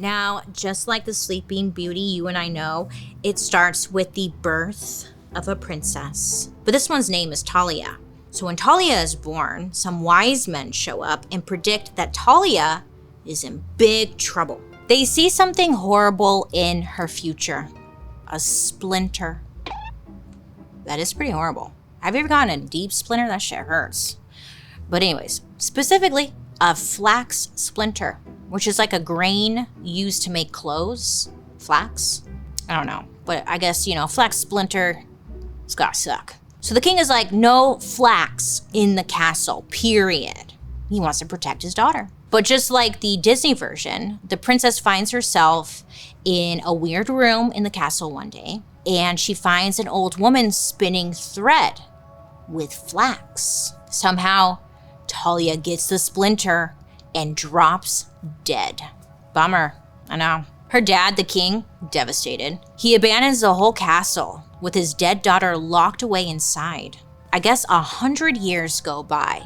Now, just like the Sleeping Beauty you and I know, it starts with the birth of a princess. But this one's name is Talia. So when Talia is born, some wise men show up and predict that Talia is in big trouble. They see something horrible in her future. A splinter. That is pretty horrible. Have you ever gotten a deep splinter? That shit hurts. But anyways, specifically, a flax splinter, which is like a grain used to make clothes. Flax? I don't know. But I guess, flax splinter, it's gotta suck. So the king is like, no flax in the castle, period. He wants to protect his daughter. But just like the Disney version, the princess finds herself in a weird room in the castle one day, and she finds an old woman spinning thread with flax. Somehow, Talia gets the splinter and drops dead. Bummer, I know. Her dad, the king, devastated. He abandons the whole castle with his dead daughter locked away inside. I guess 100 years go by,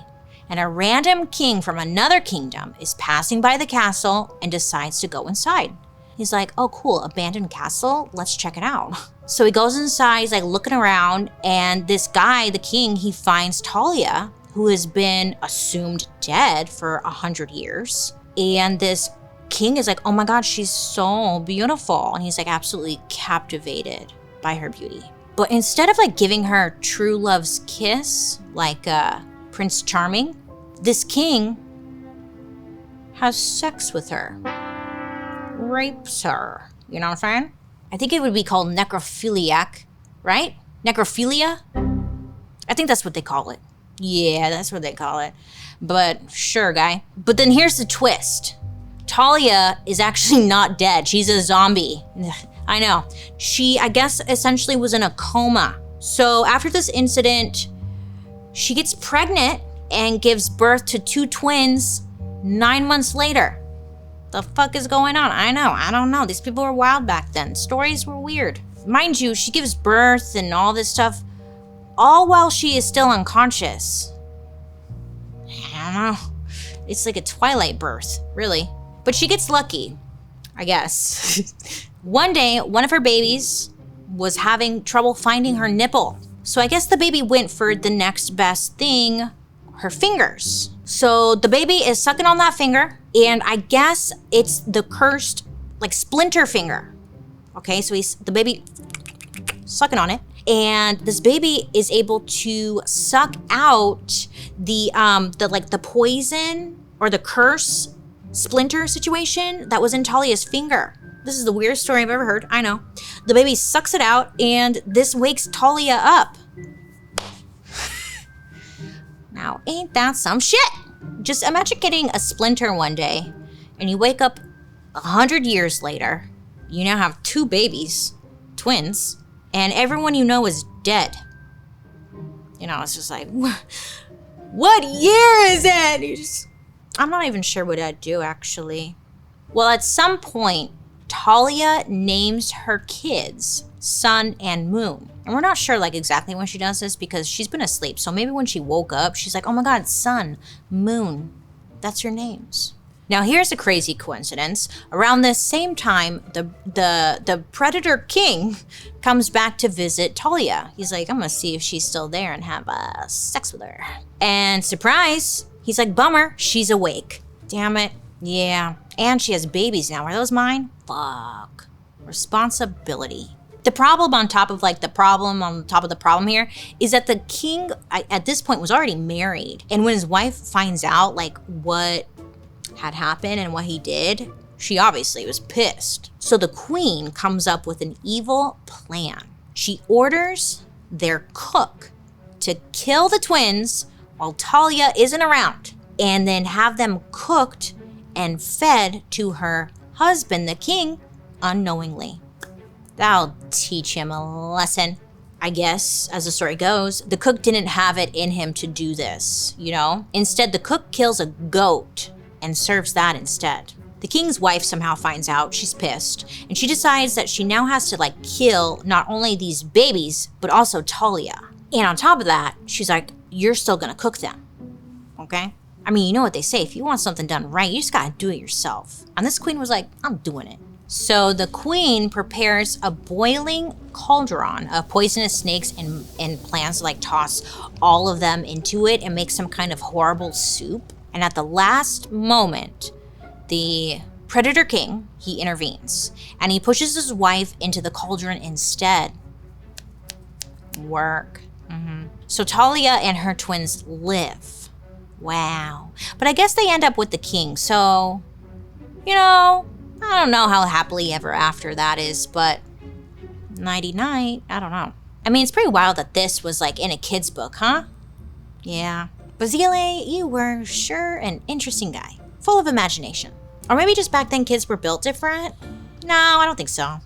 and a random king from another kingdom is passing by the castle and decides to go inside. He's like, oh cool, abandoned castle, let's check it out. So he goes inside, he's like looking around, and this guy, the king, he finds Talia, who has been assumed dead for 100 years. And this king is like, oh my God, she's so beautiful. And he's like absolutely captivated by her beauty. But instead of like giving her true love's kiss, like Prince Charming, this king has sex with her. Rapes her. You know what I'm saying? I think it would be called necrophiliac, right? Necrophilia? I think that's what they call it. Yeah, that's what they call it. But sure, guy. But then here's the twist. Talia is actually not dead. She's a zombie. I know. She, I guess, essentially was in a coma. So after this incident, she gets pregnant and gives birth to 2 twins 9 months later. The fuck is going on? I know. I don't know. These people were wild back then. Stories were weird. Mind you, she gives birth and all this stuff all while she is still unconscious. I don't know. It's like a twilight birth, really. But she gets lucky, I guess. One day, one of her babies was having trouble finding her nipple. So I guess the baby went for the next best thing, her fingers. So the baby is sucking on that finger, and I guess it's the cursed, like, splinter finger. Okay, so the baby sucking on it, and this baby is able to suck out the poison or the curse splinter situation that was in Talia's finger. This is the weirdest story I've ever heard. I know. The baby sucks it out, and this wakes Talia up. Now, ain't that some shit? Just imagine getting a splinter one day, and you wake up 100 years later. You now have 2 babies, twins, and everyone you know is dead. It's just like, what year is it? I'm not even sure what I'd do, actually. Well, at some point, Talia names her kids Sun and Moon. And we're not sure exactly when she does this because she's been asleep. So maybe when she woke up, she's like, oh my God, Sun, Moon, that's your names. Now here's a crazy coincidence. Around this same time, the Predator King comes back to visit Talia. He's like, I'm gonna see if she's still there and have sex with her. And surprise, he's like, bummer, she's awake. Damn it, yeah. And she has babies now. Are those mine? Fuck. Responsibility. The problem on top of the problem here is that the king at this point was already married. And when his wife finds out what had happened and what he did, she obviously was pissed. So the queen comes up with an evil plan. She orders their cook to kill the twins while Talia isn't around, and then have them cooked and fed to her husband, the king, unknowingly. That'll teach him a lesson. I guess, as the story goes, the cook didn't have it in him to do this, Instead, the cook kills a goat and serves that instead. The king's wife somehow finds out, she's pissed, and she decides that she now has to kill not only these babies, but also Talia. And on top of that, she's like, you're still gonna cook them, okay? I mean, you know what they say, if you want something done right, you just gotta do it yourself. And this queen was like, I'm doing it. So the queen prepares a boiling cauldron of poisonous snakes and plans to like toss all of them into it and make some kind of horrible soup. And at the last moment, the predator king, he intervenes and he pushes his wife into the cauldron instead. Work. So Talia and her twins live. Wow. But I guess they end up with the king. So, you know, I don't know how happily ever after that is, but nighty-night, I don't know. I mean, it's pretty wild that this was like in a kid's book, huh? Yeah. Basile, you were sure an interesting guy, full of imagination. Or maybe just back then kids were built different? No, I don't think so.